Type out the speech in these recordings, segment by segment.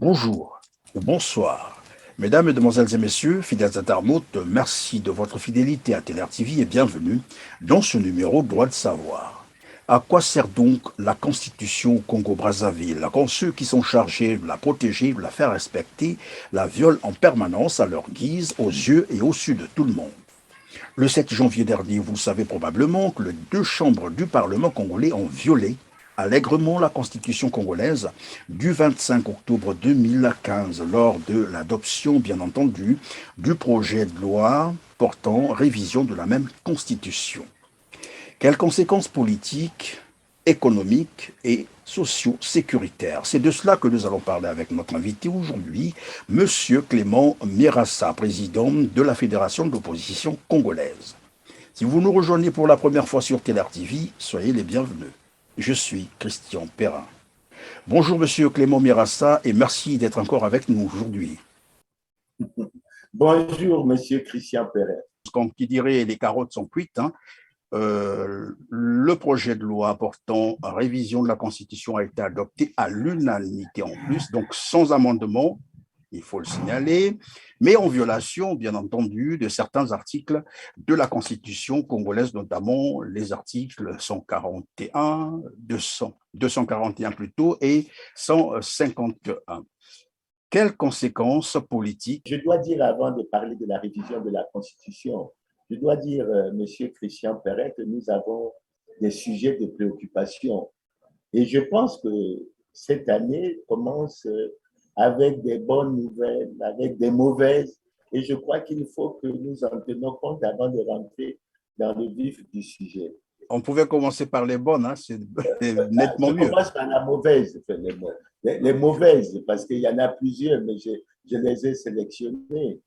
Bonjour ou bonsoir. Mesdames, Mesdemoiselles et Messieurs, fidèles internautes, merci de votre fidélité à Téler TV et bienvenue dans ce numéro Droit de savoir. À quoi sert donc la Constitution au Congo-Brazzaville quand ceux qui sont chargés de la protéger, de la faire respecter, la violent en permanence à leur guise, aux yeux et au su de tout le monde? Le 7 janvier dernier, vous savez probablement que les deux chambres du Parlement congolais ont violé allègrement la Constitution congolaise du 25 octobre 2015 lors de l'adoption, bien entendu, du projet de loi portant révision de la même Constitution. Quelles conséquences politiques, économiques et socio-sécuritaires? C'est de cela que nous allons parler avec notre invité aujourd'hui, Monsieur Clément Mirassa, président de la Fédération de l'opposition congolaise. Si vous nous rejoignez pour la première fois sur Téler TV, soyez les bienvenus. Je suis Christian Perrin. Bonjour Monsieur Clément Mirassa et merci d'être encore avec nous aujourd'hui. Bonjour Monsieur Christian Perrin. Comme qui dirait, les carottes sont cuites, hein. Le projet de loi portant révision de la Constitution a été adopté à l'unanimité en plus, donc sans amendement, il faut le signaler, mais en violation, bien entendu, de certains articles de la Constitution congolaise, notamment les articles 141, 241 plutôt, et 151. Quelles conséquences politiques? Je dois dire, avant de parler de la révision de la Constitution, je dois dire, Monsieur Christian Perret, que nous avons des sujets de préoccupation. Et je pense que cette année commence avec des bonnes nouvelles, avec des mauvaises. Et je crois qu'il faut que nous en tenions compte avant de rentrer dans le vif du sujet. On pouvait commencer par les bonnes, hein, c'est nettement mieux. Je commence par la mauvaise, les mauvaises, parce qu'il y en a plusieurs, mais je les ai sélectionnées.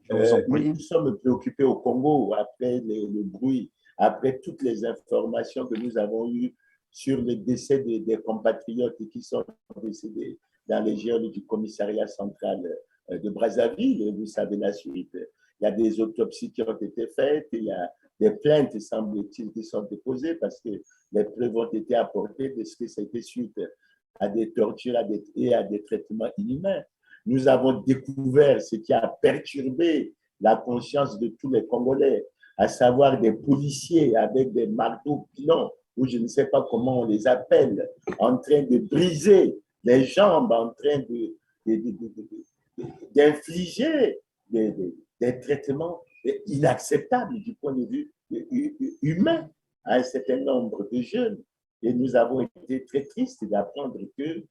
Nous sommes préoccupés au Congo après le bruit, après toutes les informations que nous avons eues sur le décès des compatriotes qui sont décédés dans les geôles du commissariat central de Brazzaville. Et vous savez la suite. Il y a des autopsies qui ont été faites, il y a des plaintes, semble-t-il, qui sont déposées parce que les preuves ont été apportées de ce que c'était suite à des tortures et à des traitements inhumains. Nous avons découvert ce qui a perturbé la conscience de tous les Congolais, à savoir des policiers avec des marteaux pilons, ou je ne sais pas comment on les appelle, en train de briser les jambes, en train d'infliger des traitements inacceptables du point de vue humain à un certain nombre de jeunes. Et nous avons été très tristes d'apprendre que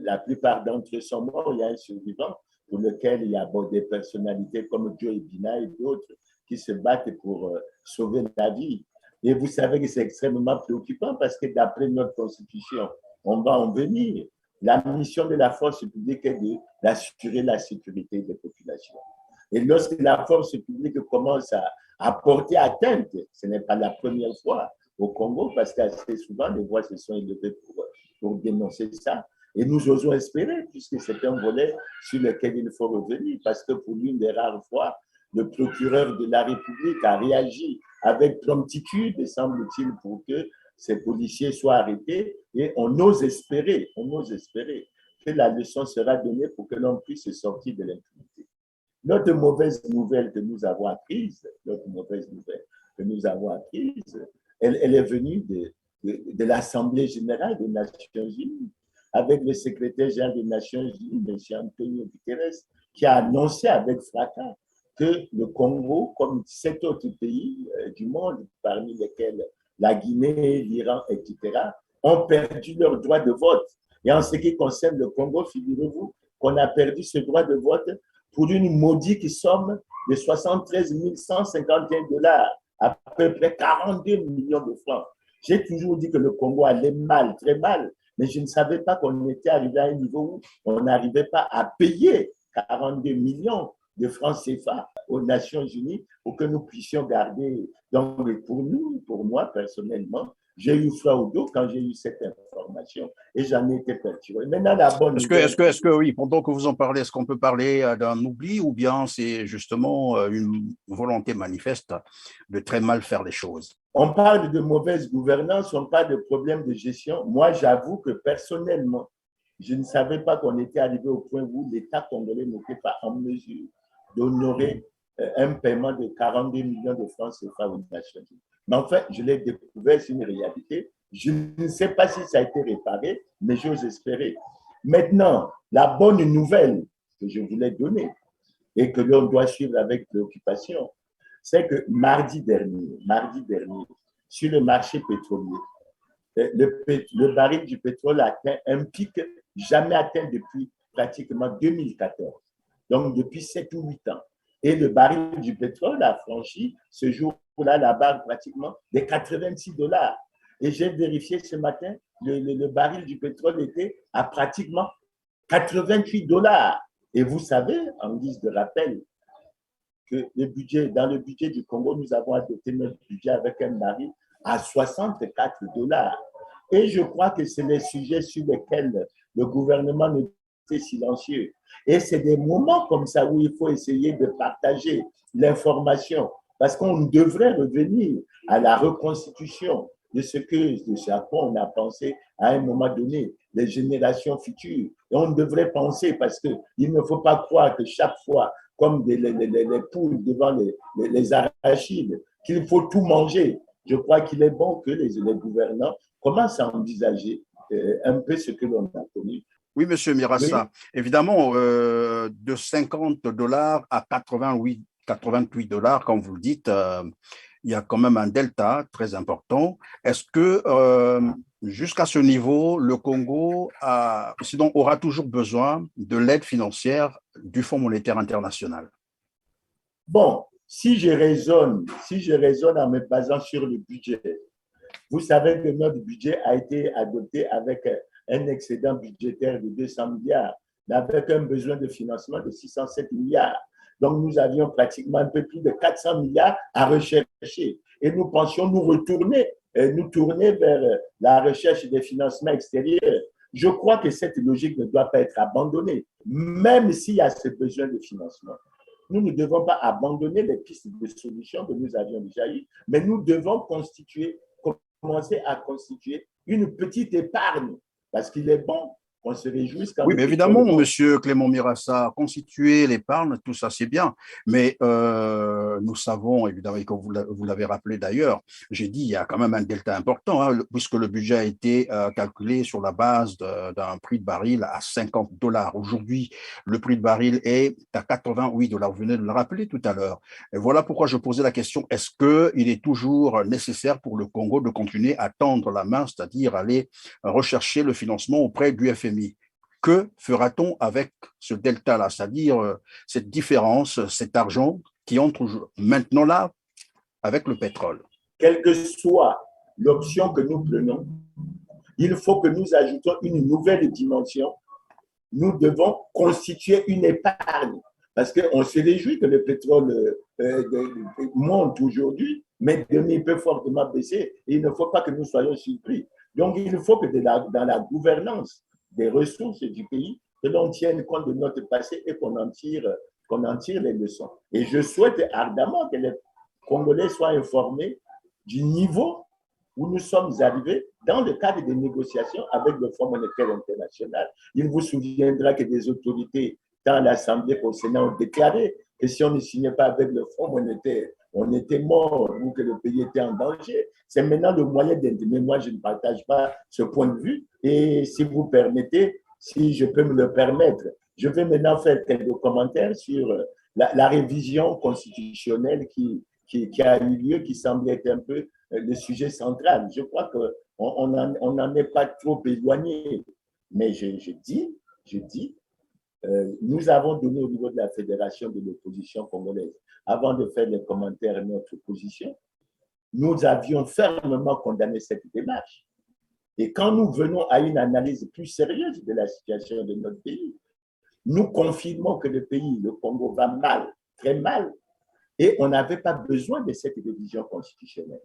la plupart d'entre eux sont morts. Il y a un survivant pour lequel il y a des personnalités comme Joe Bina et d'autres qui se battent pour sauver la vie. Et vous savez que c'est extrêmement préoccupant parce que d'après notre constitution, on va en venir. La mission de la force publique est d'assurer la sécurité des populations. Et lorsque la force publique commence à porter atteinte, ce n'est pas la première fois au Congo, parce qu'assez souvent, les voix se sont élevées pour dénoncer ça. Et nous osons espérer, puisque c'est un volet sur lequel il faut revenir, parce que pour l'une des rares fois, le procureur de la République a réagi avec promptitude, semble-t-il, pour que ces policiers soient arrêtés. Et on ose espérer que la leçon sera donnée pour que l'on puisse sortir de l'impunité. Notre mauvaise nouvelle que nous avons apprise, elle est venue de l'Assemblée générale des Nations unies, avec le secrétaire général des Nations unies, M. Antonio Guterres, qui a annoncé avec fracas que le Congo, comme 7 autres pays du monde, parmi lesquels la Guinée, l'Iran, etc., ont perdu leur droit de vote. Et en ce qui concerne le Congo, figurez-vous qu'on a perdu ce droit de vote pour une maudite somme de 73 151 $, à peu près 42 millions de francs. J'ai toujours dit que le Congo allait mal, très mal, mais je ne savais pas qu'on était arrivé à un niveau où on n'arrivait pas à payer 42 millions de francs CFA aux Nations Unies pour que nous puissions garder. Donc, pour nous, pour moi personnellement, j'ai eu froid au dos quand j'ai eu cette information et j'en ai été perturbé. Maintenant, la bonne nouvelle… Est-ce que, oui, pendant que vous en parlez, est-ce qu'on peut parler d'un oubli ou bien c'est justement une volonté manifeste de très mal faire les choses? On parle de mauvaise gouvernance, on parle de problèmes de gestion. Moi, j'avoue que personnellement, je ne savais pas qu'on était arrivé au point où l'État congolais n'était pas en mesure d'honorer un paiement de 42 millions de francs CFA aux Nations Unies. Mais en fait, je l'ai découvert, c'est une réalité. Je ne sais pas si ça a été réparé, mais j'ose espérer. Maintenant, la bonne nouvelle que je voulais donner et que l'on doit suivre avec préoccupation, c'est que mardi dernier, sur le marché pétrolier, le baril du pétrole a atteint un pic jamais atteint depuis pratiquement 2014, donc depuis 7 ou 8 ans. Et le baril du pétrole a franchi ce jour-là la barre pratiquement des 86 dollars. Et j'ai vérifié ce matin, le baril du pétrole était à pratiquement 88 dollars. Et vous savez, en guise de rappel, que dans le budget du Congo, nous avons adopté notre budget avec un baril à 64 dollars. Et je crois que c'est les sujets sur lesquels le gouvernement ne est silencieux. Et c'est des moments comme ça où il faut essayer de partager l'information, parce qu'on devrait revenir à la reconstitution de ce à quoi on a pensé à un moment donné, les générations futures. Et on devrait penser, parce qu'il ne faut pas croire que chaque fois, comme les poules devant les arachides, qu'il faut tout manger. Je crois qu'il est bon que les gouvernants commencent à envisager un peu ce que l'on a connu. Oui, monsieur Mirassa, oui. Évidemment, de 50 dollars à 88 dollars, comme vous le dites, il y a quand même un delta très important. Est-ce que jusqu'à ce niveau, le Congo aura toujours besoin de l'aide financière du Fonds monétaire international? Bon, si je raisonne en me basant sur le budget, vous savez que notre budget a été adopté avec un excédent budgétaire de 200 milliards, mais avec un besoin de financement de 607 milliards. Donc, nous avions pratiquement un peu plus de 400 milliards à rechercher. Et nous pensions nous tourner vers la recherche des financements extérieurs. Je crois que cette logique ne doit pas être abandonnée, même s'il y a ce besoin de financement. Nous ne devons pas abandonner les pistes de solutions que nous avions déjà eues, mais nous devons commencer à constituer une petite épargne, parce qu'il est bon qu'on se réjouisse quand oui, mais évidemment, monsieur Clément Mirassa, constituer l'épargne, tout ça c'est bien, mais nous savons évidemment, et comme vous l'avez rappelé d'ailleurs, j'ai dit il y a quand même un delta important, hein, puisque le budget a été calculé sur la base d'un prix de baril à 50 dollars. Aujourd'hui, le prix de baril est à 88 dollars. Vous venez de le rappeler tout à l'heure. Et voilà pourquoi je posais la question, est-ce qu'il est toujours nécessaire pour le Congo de continuer à tendre la main, c'est-à-dire aller rechercher le financement auprès du FMI? Que fera-t-on avec ce delta-là, c'est-à-dire cette différence, cet argent qui entre maintenant là avec le pétrole? Quelle que soit l'option que nous prenons, il faut que nous ajoutons une nouvelle dimension. Nous devons constituer une épargne, parce qu'on se réjouit que le pétrole monte aujourd'hui, mais demain il peut fortement baisser, et il ne faut pas que nous soyons surpris. Donc, il faut que dans la gouvernance des ressources du pays, que l'on tienne compte de notre passé et qu'on en tire les leçons. Et je souhaite ardemment que les Congolais soient informés du niveau où nous sommes arrivés dans le cadre des négociations avec le Fonds monétaire international. Il vous souviendra que des autorités, tant à l'Assemblée qu'au Sénat, ont déclaré que si on ne signait pas avec le Fonds monétaire, on était mort ou que le pays était en danger. C'est maintenant le moyen d'être. Mais moi, je ne partage pas ce point de vue. Et si vous permettez, si je peux me le permettre, je vais maintenant faire quelques commentaires sur la révision constitutionnelle qui a eu lieu, qui semble être un peu le sujet central. Je crois qu'on n'en est pas trop éloigné. Mais je dis, nous avons donné au niveau de la Fédération de l'opposition congolaise, avant de faire les commentaires à notre position, nous avions fermement condamné cette démarche. Et quand nous venons à une analyse plus sérieuse de la situation de notre pays, nous confirmons que le pays, le Congo, va mal, très mal, et on n'avait pas besoin de cette révision constitutionnelle.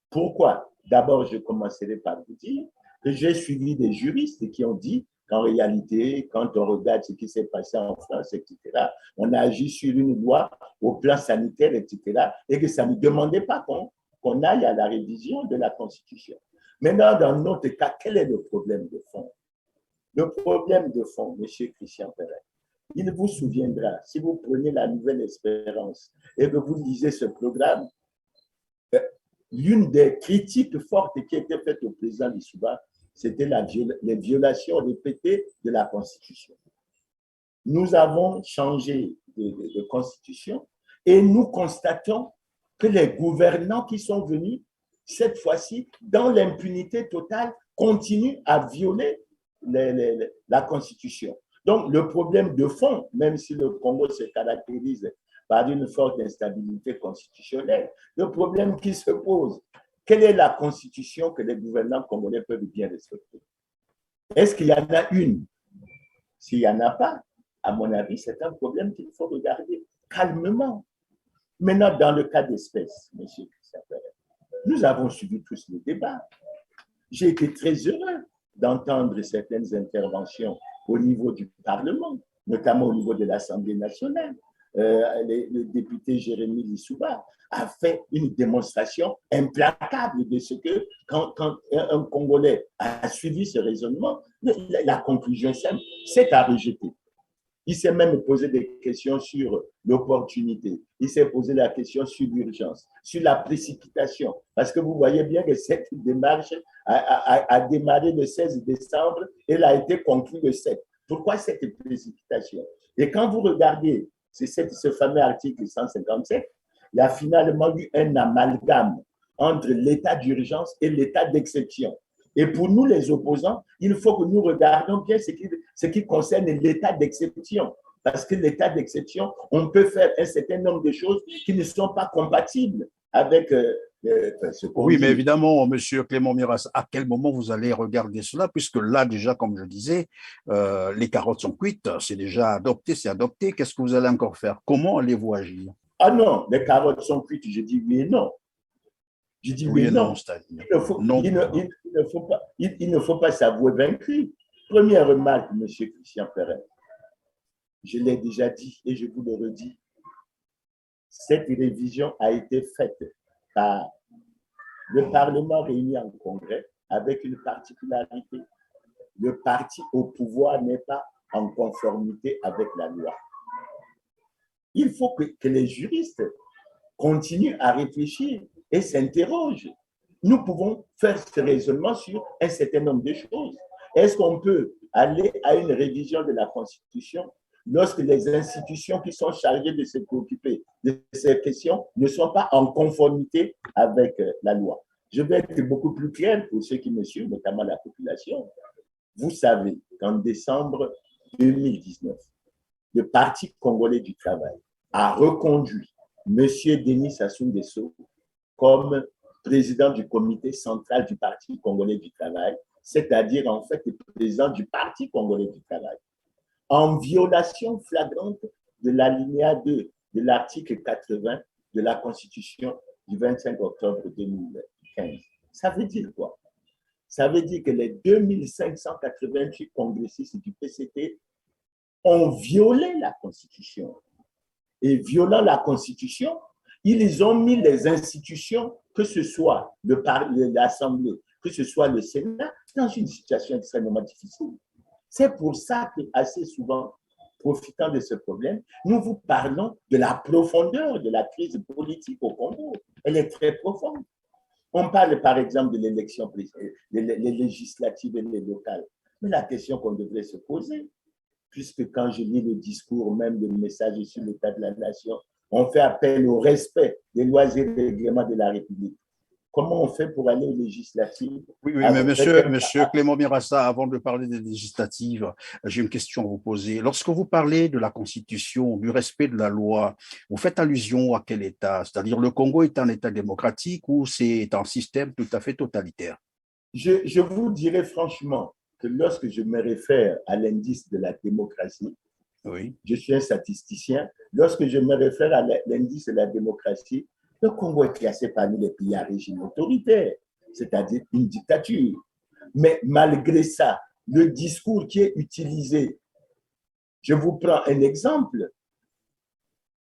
Pourquoi? D'abord, je commencerai par vous dire que j'ai suivi des juristes qui ont dit qu'en réalité, quand on regarde ce qui s'est passé en France, etc., on a agi sur une loi au plan sanitaire, etc., et que ça ne demandait pas qu'on aille à la révision de la Constitution. Maintenant, dans notre cas, quel est le problème de fond? Le problème de fond, M. Christian Perret, il vous souviendra, si vous prenez la Nouvelle Espérance et que vous lisez ce programme, l'une des critiques fortes qui était faite au président Lissouba, c'était les violations répétées de la Constitution. Nous avons changé de Constitution et nous constatons que les gouvernants qui sont venus, cette fois-ci, dans l'impunité totale, continuent à violer la Constitution. Donc, le problème de fond, même si le Congo se caractérise par une forte instabilité constitutionnelle, le problème qui se pose, quelle est la Constitution que les gouvernants congolais peuvent bien respecter? Est-ce qu'il y en a une? S'il n'y en a pas, à mon avis, c'est un problème qu'il faut regarder calmement. Maintenant, dans le cas d'espèce, M. Christian Perret, nous avons suivi tous le débat. J'ai été très heureux d'entendre certaines interventions au niveau du Parlement, notamment au niveau de l'Assemblée nationale. Le député Jérémy Lissouba a fait une démonstration implacable de ce que, quand un Congolais a suivi ce raisonnement, la conclusion simple, c'est à rejeter. Il s'est même posé des questions sur l'opportunité. Il s'est posé la question sur l'urgence, sur la précipitation. Parce que vous voyez bien que cette démarche a démarré le 16 décembre et elle a été conclue le 7. Pourquoi cette précipitation? Et quand vous regardez ce fameux article 157, il y a finalement eu un amalgame entre l'état d'urgence et l'état d'exception. Et pour nous, les opposants, il faut que nous regardions bien ce qui concerne l'état d'exception. Parce que l'état d'exception, on peut faire un certain nombre de choses qui ne sont pas compatibles avec ce qu'on Oui, dit. mais évidemment, Monsieur Clément Miras, à quel moment vous allez regarder cela, puisque là, déjà, comme je disais, les carottes sont cuites, c'est déjà adopté, c'est adopté. Qu'est-ce que vous allez encore faire? Comment allez-vous agir? Ah non, les carottes sont cuites, je dis oui et non. Je dis Oui oui et et non, non. c'est-à-dire Il ne faut, non. il ne faut pas s'avouer vaincu. Première remarque, M. Christian Perret, je l'ai déjà dit et je vous le redis, cette révision a été faite par le Parlement réuni en congrès avec une particularité. Le parti au pouvoir n'est pas en conformité avec la loi. Il faut que les juristes continuent à réfléchir et s'interrogent. Nous pouvons faire ce raisonnement sur un certain nombre de choses. Est-ce qu'on peut aller à une révision de la Constitution lorsque les institutions qui sont chargées de se préoccuper de ces questions ne sont pas en conformité avec la loi? Je vais être beaucoup plus clair pour ceux qui me suivent, notamment la population. Vous savez qu'en décembre 2019, le Parti congolais du travail a reconduit M. Denis Sassou Nguesso comme président du comité central du Parti congolais du travail, c'est-à-dire en fait le président du Parti congolais du travail, en violation flagrante de l'alinéa 2 de l'article 80 de la Constitution du 25 octobre 2015. Ça veut dire quoi? Ça veut dire que les 2588 congressistes du PCT ont violé la Constitution. Et violant la Constitution, ils ont mis les institutions, que ce soit l'Assemblée, que ce soit le Sénat, dans une situation extrêmement difficile. C'est pour ça que, assez souvent, profitant de ce problème, nous vous parlons de la profondeur de la crise politique au Congo. Elle est très profonde. On parle par exemple de l'élection, les législatives et les locales. Mais la question qu'on devrait se poser, puisque quand je lis le discours, même le message sur l'état de la nation, on fait appel au respect des lois et règlements de la République. Comment on fait pour aller aux législatives? Oui, oui, mais monsieur Clément Mirassa, avant de parler des législatives, j'ai une question à vous poser. Lorsque vous parlez de la Constitution, du respect de la loi, vous faites allusion à quel État? C'est-à-dire le Congo est un État démocratique ou c'est un système tout à fait totalitaire? Je vous dirais franchement que lorsque je me réfère à l'indice de la démocratie, oui. Je suis un statisticien, lorsque je me réfère à l'indice de la démocratie, le Congo est classé parmi les pays à régime autoritaire, c'est-à-dire une dictature. Mais malgré ça, le discours qui est utilisé, je vous prends un exemple.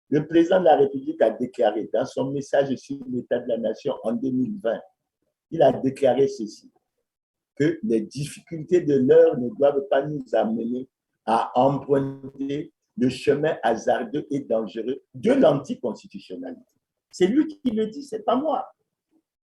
Le président de la République a déclaré dans son message sur l'état de la nation en 2020, il a déclaré ceci, que les difficultés de l'heure ne doivent pas nous amener à emprunter le chemin hasardeux et dangereux de l'anticonstitutionnalité. C'est lui qui le dit, ce n'est pas moi.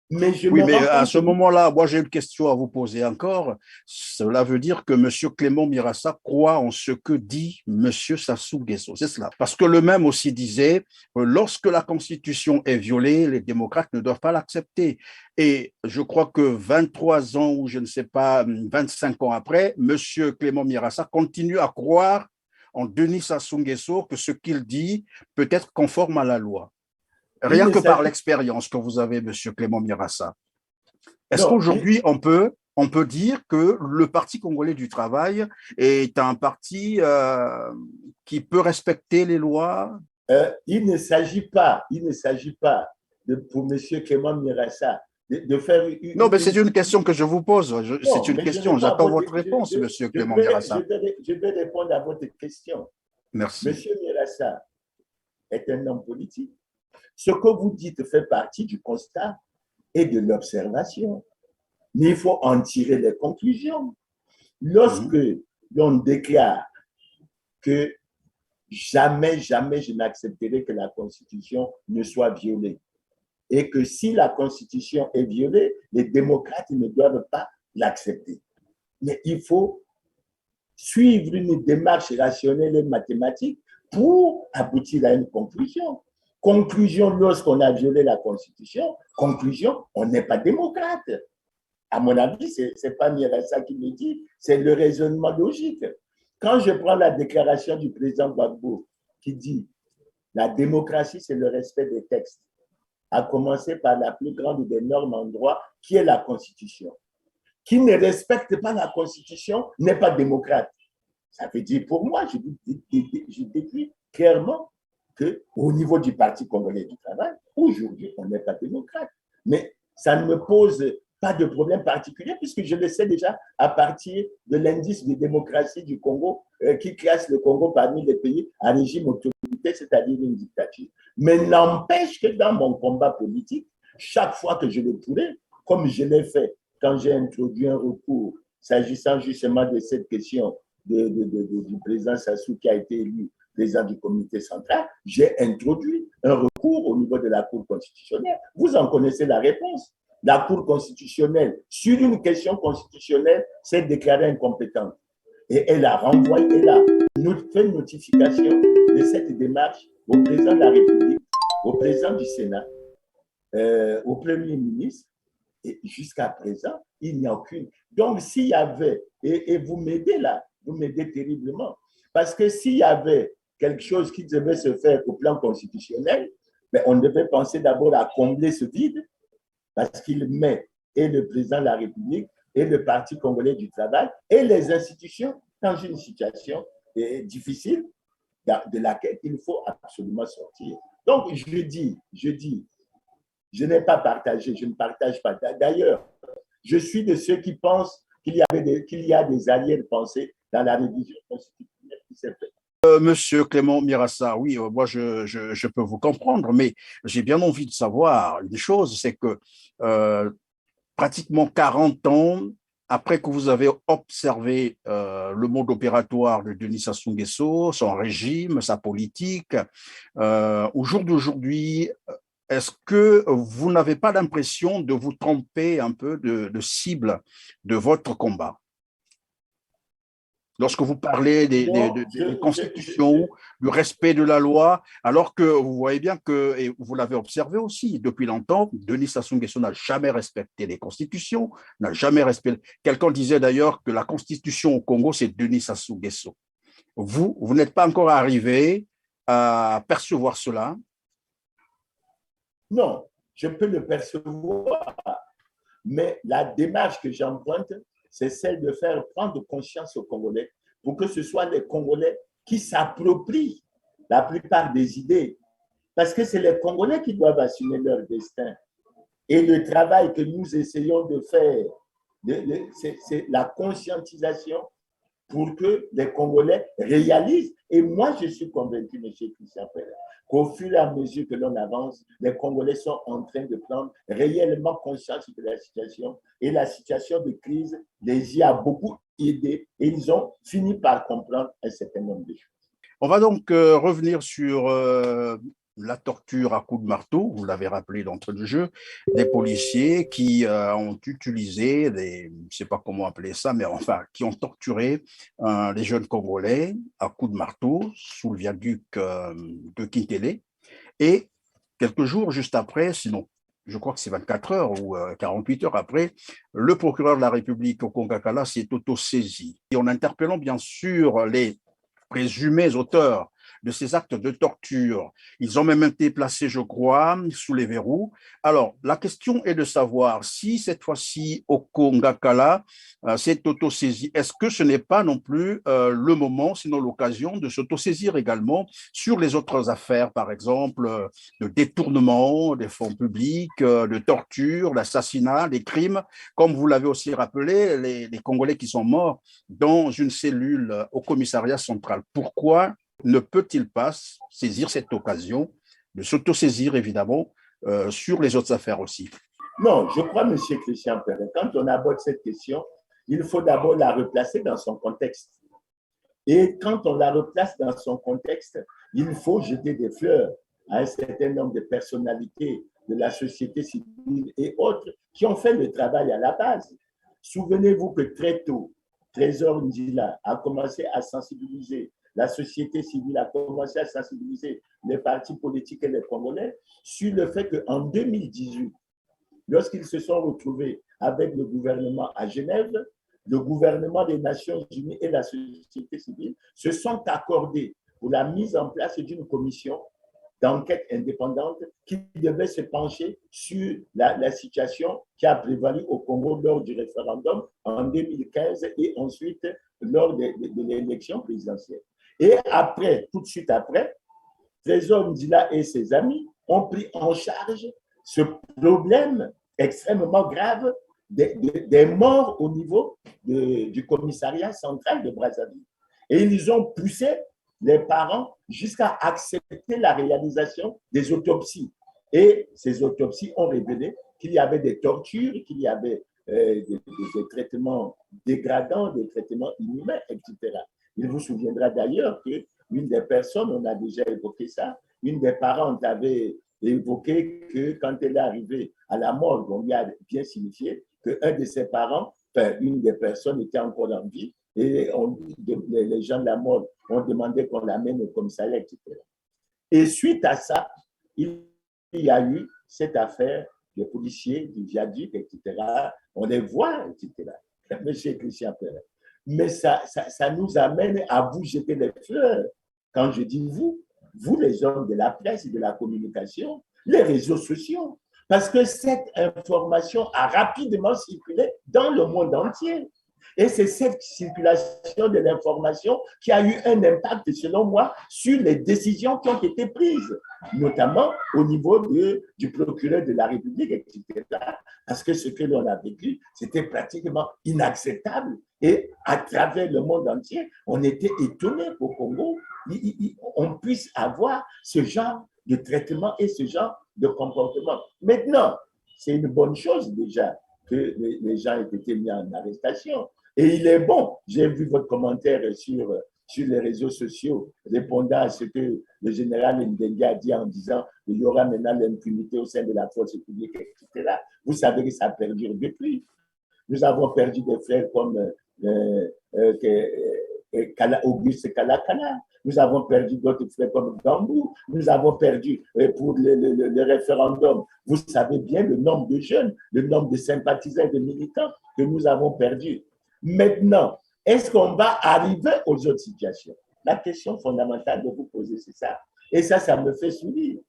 Mais je Oui, me mais rends à compte ce moment-là, moi j'ai une question à vous poser encore. Cela veut dire que M. Clément Mirassa croit en ce que dit M. Sassou Nguesso. C'est cela. Parce que le même aussi disait, lorsque la Constitution est violée, les démocrates ne doivent pas l'accepter. Et je crois que 23 ans ou je ne sais pas, 25 ans après, M. Clément Mirassa continue à croire en Denis Sassou Nguesso que ce qu'il dit peut être conforme à la loi. il Rien ne que par s'agit l'expérience que vous avez, M. Clément Mirassa. Est-ce non, qu'aujourd'hui, on peut dire que le Parti congolais du travail est un parti qui peut respecter les lois? il ne s'agit pas de, pour M. Clément Mirassa de faire Non, mais c'est une question que je vous pose. C'est non, une mais je n'ai question. pas J'attends votre réponse, je, Monsieur je, Clément vais, je, Mirassa. vais, je vais répondre à votre question. Merci. Monsieur Mirassa est un homme politique. Ce que vous dites fait partie du constat et de l'observation. Mais il faut en tirer les conclusions. Lorsque l'on déclare que jamais, jamais je n'accepterai que la Constitution ne soit violée et que si la Constitution est violée, les démocrates ne doivent pas l'accepter. Mais il faut suivre une démarche rationnelle et mathématique pour aboutir à une conclusion. Conclusion, lorsqu'on a violé la Constitution, conclusion, on n'est pas démocrate. À mon avis, ce n'est pas Mirassa qui me dit, c'est le raisonnement logique. Quand je prends la déclaration du président Gbagbo qui dit la démocratie, c'est le respect des textes, à commencer par la plus grande des normes en droit, qui est la Constitution. Qui ne respecte pas la Constitution n'est pas démocrate. Ça veut dire, pour moi, je décris clairement qu'au niveau du Parti congolais du travail, aujourd'hui, on n'est pas démocrate. Mais ça ne me pose pas de problème particulier puisque je le sais déjà à partir de l'indice de démocratie du Congo qui classe le Congo parmi les pays à régime autoritaire, c'est-à-dire une dictature. Mais n'empêche que dans mon combat politique, chaque fois que je le pourrais, comme je l'ai fait quand j'ai introduit un recours s'agissant justement de cette question du président Sassou qui a été élu président du comité central, j'ai introduit un recours au niveau de la Cour constitutionnelle. Vous en connaissez la réponse. La Cour constitutionnelle, sur une question constitutionnelle, s'est déclarée incompétente. Et elle a renvoyé, elle a fait une notification de cette démarche au président de la République, au président du Sénat, au Premier ministre. Et jusqu'à présent, il n'y a aucune. Donc, s'il y avait, et vous m'aidez là, vous m'aidez terriblement, parce que s'il y avait quelque chose qui devait se faire au plan constitutionnel, mais on devait penser d'abord à combler ce vide, parce qu'il met et le président de la République et le Parti congolais du travail et les institutions dans une situation difficile de laquelle il faut absolument sortir. Donc, je n'ai pas partagé, je ne partage pas. D'ailleurs, je suis de ceux qui pensent qu'il y a des arrière-pensées dans la révision constitutionnelle qui s'est faite. Monsieur Clément Mirassa, oui, moi je peux vous comprendre, mais j'ai bien envie de savoir une chose, c'est que pratiquement 40 ans après que vous avez observé le mode opératoire de Denis Sassou Nguesso, son régime, sa politique, au jour d'aujourd'hui, est-ce que vous n'avez pas l'impression de vous tromper un peu de cible de votre combat? Lorsque vous parlez des constitutions, du respect de la loi, alors que vous voyez bien que, et vous l'avez observé aussi depuis longtemps, Denis Sassou Nguesso n'a jamais respecté les constitutions, n'a jamais respecté. Quelqu'un disait d'ailleurs que la constitution au Congo, c'est Denis Sassou Nguesso. Vous n'êtes pas encore arrivé à percevoir cela? Non, je peux le percevoir, mais la démarche que j'emprunte, c'est celle de faire prendre conscience aux Congolais pour que ce soit les Congolais qui s'approprient la plupart des idées. Parce que c'est les Congolais qui doivent assumer leur destin. Et le travail que nous essayons de faire, c'est la conscientisation pour que les Congolais réalisent. Et moi, je suis convaincu, M. Christian Ferrer, qu'au fur et à mesure que l'on avance, les Congolais sont en train de prendre réellement conscience de la situation et la situation de crise les y a beaucoup aidés et ils ont fini par comprendre un certain nombre de choses. On va donc revenir sur la torture à coups de marteau, vous l'avez rappelé d'entrée de jeu, des policiers qui ont utilisé, je ne sais pas comment appeler ça, mais enfin, qui ont torturé les jeunes Congolais à coups de marteau sous le viaduc de Kintélé. Et quelques jours juste après, sinon je crois que c'est 24 heures ou 48 heures après, le procureur de la République au Congakala s'est auto-saisi. Et en interpellant bien sûr les présumés auteurs de ces actes de torture. Ils ont même été placés, je crois, sous les verrous. Alors, la question est de savoir si cette fois-ci, au Congakala, s'est autosaisi. Est-ce que ce n'est pas non plus le moment, sinon l'occasion, de s'autosaisir également sur les autres affaires, par exemple, de détournement des fonds publics, de torture, d'assassinat, des crimes, comme vous l'avez aussi rappelé, les Congolais qui sont morts dans une cellule au commissariat central. Pourquoi ne peut-il pas saisir cette occasion de s'autosaisir, évidemment, sur les autres affaires aussi? Non, je crois, M. Christian Perret, quand on aborde cette question, il faut d'abord la replacer dans son contexte. Et quand on la replace dans son contexte, il faut jeter des fleurs à un certain nombre de personnalités de la société civile et autres qui ont fait le travail à la base. Souvenez-vous que très tôt, Trésor Ndila a commencé à sensibiliser, la société civile a commencé à sensibiliser les partis politiques et les Congolais sur le fait qu'en 2018, lorsqu'ils se sont retrouvés avec le gouvernement à Genève, le gouvernement des Nations Unies et la société civile se sont accordés pour la mise en place d'une commission d'enquête indépendante qui devait se pencher sur la situation qui a prévalu au Congo lors du référendum en 2015 et ensuite lors de l'élection présidentielle. Et après, tout de suite après, Trésor Ndila et ses amis ont pris en charge ce problème extrêmement grave des morts au niveau du commissariat central de Brazzaville. Et ils ont poussé les parents jusqu'à accepter la réalisation des autopsies. Et ces autopsies ont révélé qu'il y avait des tortures, qu'il y avait des traitements dégradants, des traitements inhumains, etc. Il vous souviendra d'ailleurs qu'une des personnes, on a déjà évoqué ça, une des parents avait évoqué que quand elle est arrivée à la mort, on lui a bien signifié qu'un de ses parents, enfin, une des personnes était encore en vie et les gens de la mort ont demandé qu'on l'amène au commissariat, etc. Et suite à ça, il y a eu cette affaire des policiers, du viaduc, etc. On les voit, etc. Monsieur Christian Perret. Mais ça nous amène à vous jeter des fleurs. Quand je dis vous, vous les hommes de la presse et de la communication, les réseaux sociaux. Parce que cette information a rapidement circulé dans le monde entier. Et c'est cette circulation de l'information qui a eu un impact, selon moi, sur les décisions qui ont été prises, notamment au niveau du procureur de la République, etc. Parce que ce que l'on a vécu, c'était pratiquement inacceptable. Et à travers le monde entier, on était étonné qu'au Congo, on puisse avoir ce genre de traitement et ce genre de comportement. Maintenant, c'est une bonne chose déjà que les gens aient été mis en arrestation. Et il est bon, j'ai vu votre commentaire sur les réseaux sociaux répondant à ce que le général Ndenga a dit en disant qu'il y aura maintenant l'impunité au sein de la force publique, etc. Vous savez que ça perdure depuis. Nous avons perdu des frères comme Auguste Kalakala. Nous avons perdu d'autres frères comme Gambou. Nous avons perdu pour le référendum. Vous savez bien le nombre de jeunes, le nombre de sympathisants et de militants que nous avons perdus. Maintenant, est-ce qu'on va arriver aux autres situations? La question fondamentale de vous poser, c'est ça. Et ça me fait sourire.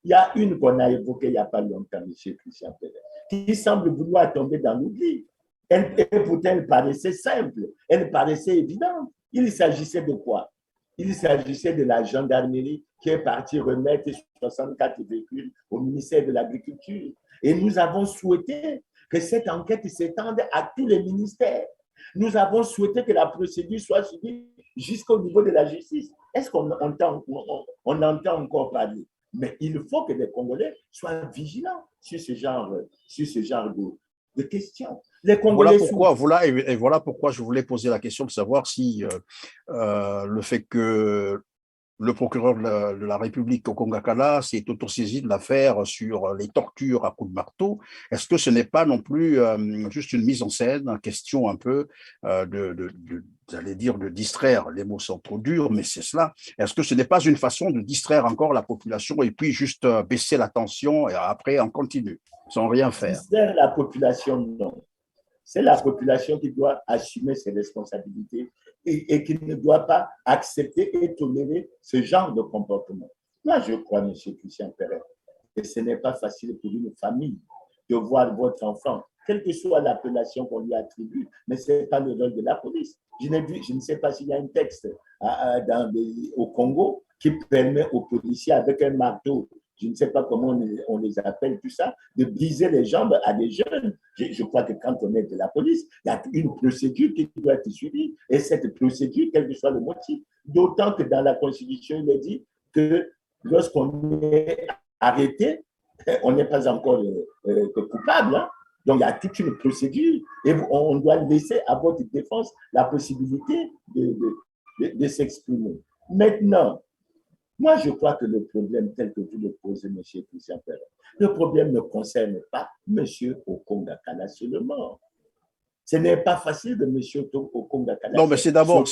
Il y a une qu'on a évoquée il n'y a pas longtemps, M. Christian Perret, qui semble vouloir tomber dans l'oubli. Et pourtant, elle paraissait simple, elle paraissait évidente. Il s'agissait de quoi? Il s'agissait de la gendarmerie qui est partie remettre 64 véhicules au ministère de l'Agriculture. Et nous avons souhaité que cette enquête s'étende à tous les ministères. Nous avons souhaité que la procédure soit suivie jusqu'au niveau de la justice. Est-ce qu'on entend encore parler? Mais il faut que les Congolais soient vigilants sur ce genre de questions. Les Voilà Congolais pourquoi, souffrent. voilà pourquoi je voulais poser la question de savoir si le fait que le procureur de la République au Congo-Kala s'est autosaisi de l'affaire sur les tortures à coups de marteau. Est-ce que ce n'est pas non plus juste une mise en scène, une question un peu j'allais dire, de distraire, les mots sont trop durs, mais c'est cela. Est-ce que ce n'est pas une façon de distraire encore la population et puis juste baisser la tension et après on continue, sans rien faire? Distraire la population, non. C'est la population qui doit assumer ses responsabilités et qui ne doit pas accepter et tolérer ce genre de comportement. Moi, je crois, M. Christian Perret, que ce n'est pas facile pour une famille de voir votre enfant, quelle que soit l'appellation qu'on lui attribue, mais ce n'est pas le rôle de la police. Je ne sais pas s'il y a un texte au Congo qui permet aux policiers, avec un marteau, je ne sais pas comment on les appelle, tout ça, de briser les jambes à des jeunes. Je crois que quand on est de la police, il y a une procédure qui doit être suivie. Et cette procédure, quel que soit le motif, d'autant que dans la Constitution, il est dit que lorsqu'on est arrêté, on n'est pas encore coupable. Hein? Donc, il y a toute une procédure et on doit laisser à votre défense la possibilité de s'exprimer. Maintenant, moi, je crois que le problème tel que vous le posez, M. Christian Perret, le problème ne concerne pas M. Okonga Kala seulement. Ce n'est pas facile de M. Okonga Kala. Non, mais c'est d'abord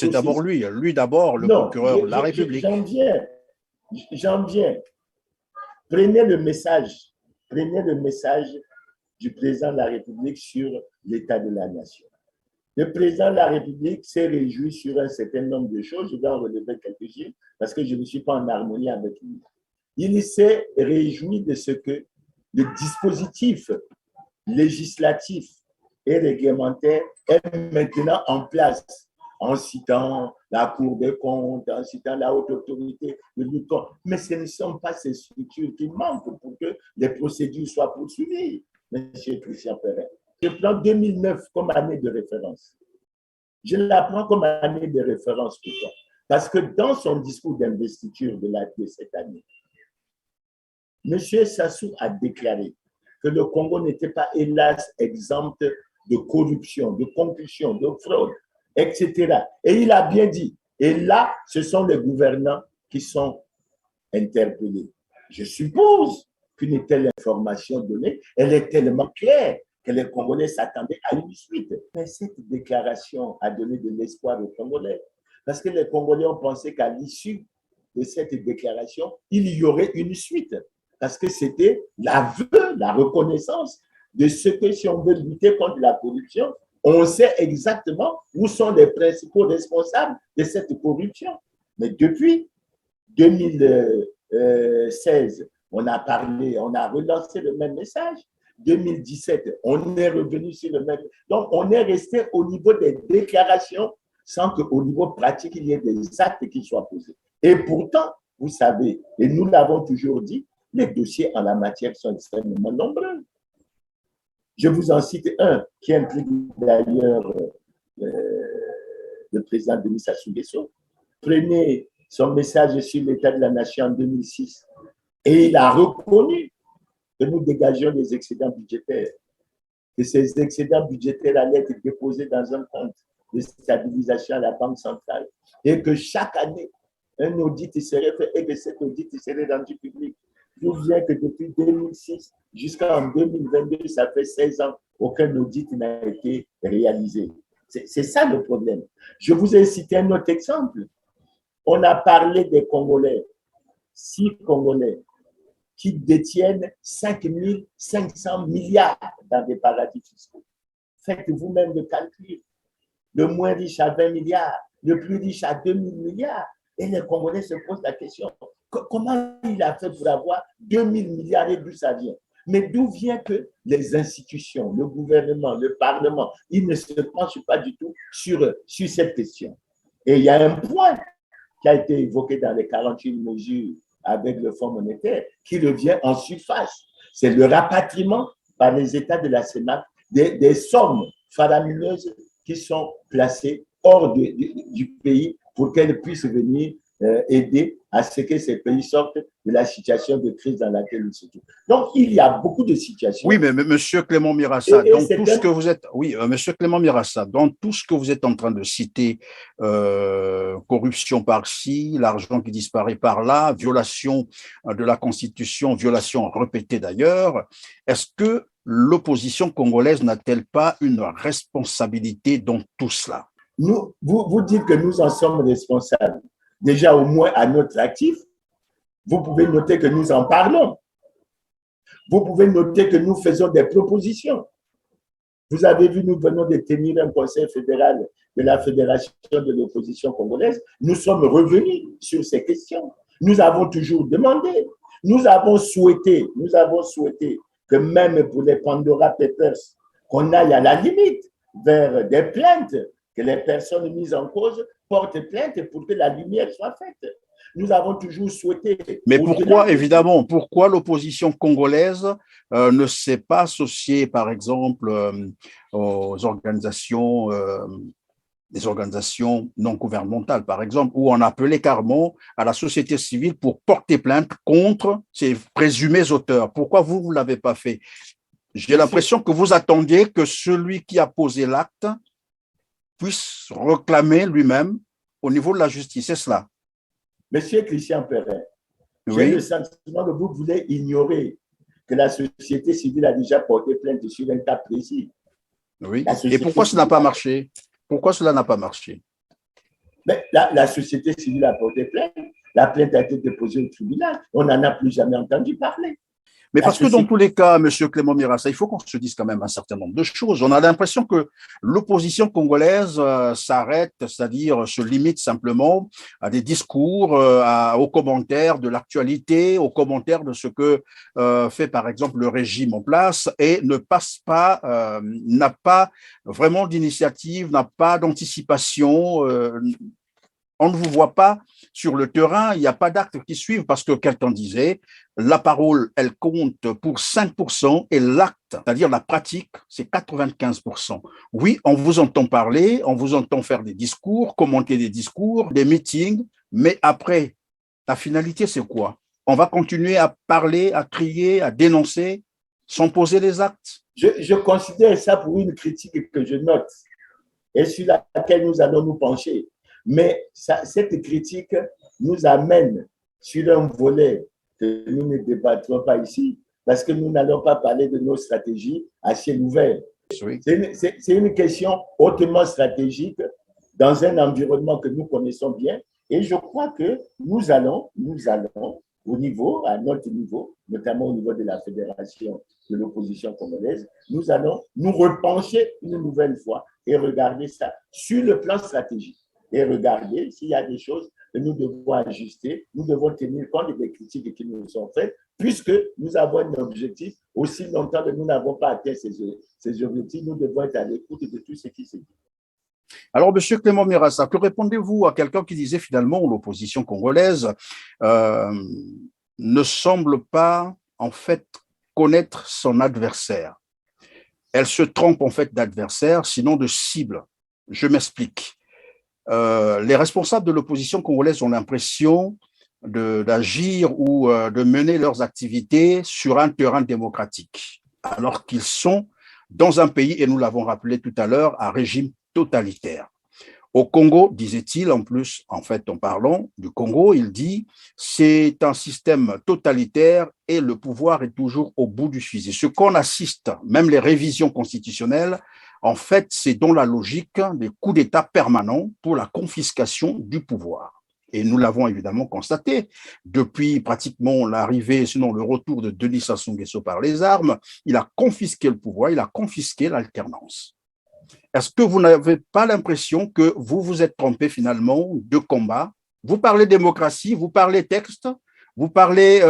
lui d'abord, le non, procureur de la République. J'en viens. Prenez le message du président de la République sur l'état de la nation. Le président de la République s'est réjoui sur un certain nombre de choses. Je vais en relever quelques-unes parce que je ne suis pas en harmonie avec lui. Il s'est réjoui de ce que le dispositif législatif et réglementaire est maintenant en place, en citant la Cour des comptes, en citant la haute autorité de lutte. Mais ce ne sont pas ces structures qui manquent pour que les procédures soient poursuivies, M. Christian Perret. Je prends 2009 comme année de référence. Je la prends comme année de référence pourquoi? Parce que dans son discours d'investiture de cette année, M. Sassou a déclaré que le Congo n'était pas, hélas, exempt de corruption, de concussion, de fraude, etc. Et il a bien dit, et là, ce sont les gouvernants qui sont interpellés. Je suppose qu'une telle information donnée, elle est tellement claire que les Congolais s'attendaient à une suite. Mais cette déclaration a donné de l'espoir aux Congolais. Parce que les Congolais ont pensé qu'à l'issue de cette déclaration, il y aurait une suite. Parce que c'était l'aveu, la reconnaissance de ce que si on veut lutter contre la corruption, on sait exactement où sont les principaux responsables de cette corruption. Mais depuis 2016, on a relancé le même message. 2017, on est revenu sur le même. Donc, on est resté au niveau des déclarations sans qu'au niveau pratique, il y ait des actes qui soient posés. Et pourtant, vous savez, et nous l'avons toujours dit, les dossiers en la matière sont extrêmement nombreux. Je vous en cite un qui implique d'ailleurs le président Denis Sassou Nguesso. Prenez son message sur l'état de la nation en 2006 et il a reconnu que nous dégagions des excédents budgétaires, que ces excédents budgétaires allaient être déposés dans un compte de stabilisation à la Banque centrale et que chaque année, un audit serait fait et que cet audit serait rendu public. D'où vient que depuis 2006 jusqu'en 2022, ça fait 16 ans, aucun audit n'a été réalisé. C'est ça le problème. Je vous ai cité un autre exemple. On a parlé des Congolais, 6 Congolais, qui détiennent 5 500 milliards dans des paradis fiscaux. Faites vous-même le calcul. Le moins riche a 20 milliards, le plus riche a 2000 milliards. Et les Congolais se posent la question, comment il a fait pour avoir 2000 milliards et d'où ça vient? Mais d'où vient que les institutions, le gouvernement, le Parlement, ils ne se penchent pas du tout sur cette question? Et il y a un point qui a été évoqué dans les 48 mesures avec le Fonds monétaire qui revient en surface. C'est le rapatriement par les États de la CEMAC des sommes faramineuses qui sont placées hors du pays pour qu'elles puissent venir aider à ce que ces pays sortent de la situation de crise dans laquelle ils se trouvent. Donc, il y a beaucoup de situations. Oui, mais Monsieur Clément Mirassa, Et dans tout ce que vous êtes, oui, Monsieur Clément Mirassa, dans tout ce que vous êtes en train de citer, corruption par-ci, l'argent qui disparaît par-là, violation de la Constitution, violation répétée d'ailleurs, est-ce que l'opposition congolaise n'a-t-elle pas une responsabilité dans tout cela? Vous dites que nous en sommes responsables. Déjà, au moins à notre actif, vous pouvez noter que nous en parlons. Vous pouvez noter que nous faisons des propositions. Vous avez vu, nous venons de tenir un conseil fédéral de la Fédération de l'opposition congolaise. Nous sommes revenus sur ces questions. Nous avons toujours demandé. Nous avons souhaité que même pour les Pandora Papers, qu'on aille à la limite vers des plaintes, que les personnes mises en cause portent plainte pour que la lumière soit faite. Nous avons toujours souhaité. Mais pourquoi, évidemment, pourquoi l'opposition congolaise ne s'est pas associée, par exemple, aux organisations, des organisations non gouvernementales, par exemple, où on appelait carrément à la société civile pour porter plainte contre ces présumés auteurs? Pourquoi vous ne l'avez pas fait? J'ai l'impression que vous attendiez que celui qui a posé l'acte puisse réclamer lui-même au niveau de la justice. C'est cela? Monsieur Christian Perrin, oui. J'ai le sentiment que vous voulez ignorer que la société civile a déjà porté plainte sur un cas précis. Oui. Et pourquoi cela n'a pas marché? Pourquoi cela n'a pas marché? Mais la société civile a porté plainte. La plainte a été déposée au tribunal. On n'en a plus jamais entendu parler. Mais parce que dans tous les cas, M. Clément Mirassa, il faut qu'on se dise quand même un certain nombre de choses. On a l'impression que l'opposition congolaise s'arrête, c'est-à-dire se limite simplement à des discours, aux commentaires de l'actualité, aux commentaires de ce que fait par exemple le régime en place et ne passe pas, n'a pas vraiment d'initiative, n'a pas d'anticipation. On ne vous voit pas sur le terrain, il n'y a pas d'actes qui suivent parce que quelqu'un disait, la parole, elle compte pour 5% et l'acte, c'est-à-dire la pratique, c'est 95%. Oui, on vous entend parler, on vous entend faire des discours, commenter des discours, des meetings, mais après, la finalité, c'est quoi? On va continuer à parler, à crier, à dénoncer, sans poser les actes. Je considère ça pour une critique que je note et sur laquelle nous allons nous pencher. Mais cette critique nous amène sur un volet que nous ne débattrons pas ici, parce que nous n'allons pas parler de nos stratégies à ciel ouvert. Oui. C'est une question hautement stratégique dans un environnement que nous connaissons bien. Et je crois que nous allons au niveau, à notre niveau, notamment au niveau de la Fédération de l'opposition congolaise, nous allons nous repencher une nouvelle fois et regarder ça sur le plan stratégique. Et regarder s'il y a des choses que nous devons ajuster, nous devons tenir compte des critiques qui nous sont faites, puisque nous avons un objectif. Aussi longtemps que nous n'avons pas atteint ces objectifs, nous devons être à l'écoute de tout ce qui se dit. Alors, M. Clément Mirassa, que répondez-vous à quelqu'un qui disait finalement l'opposition congolaise ne semble pas, en fait, connaître son adversaire? Elle se trompe, en fait, d'adversaire, sinon de cible. Je m'explique. Les responsables de l'opposition congolaise ont l'impression d'agir ou de mener leurs activités sur un terrain démocratique, alors qu'ils sont dans un pays, et nous l'avons rappelé tout à l'heure, à régime totalitaire. Au Congo, disait-il, en plus, en fait, en parlant du Congo, il dit c'est un système totalitaire et le pouvoir est toujours au bout du fusil. Ce qu'on assiste, même les révisions constitutionnelles, en fait, c'est dans la logique des coups d'État permanents pour la confiscation du pouvoir. Et nous l'avons évidemment constaté depuis pratiquement l'arrivée, sinon le retour de Denis Sassou Nguesso par les armes. Il a confisqué le pouvoir, il a confisqué l'alternance. Est-ce que vous n'avez pas l'impression que vous vous êtes trompé finalement de combat? Vous parlez démocratie, vous parlez texte, vous parlez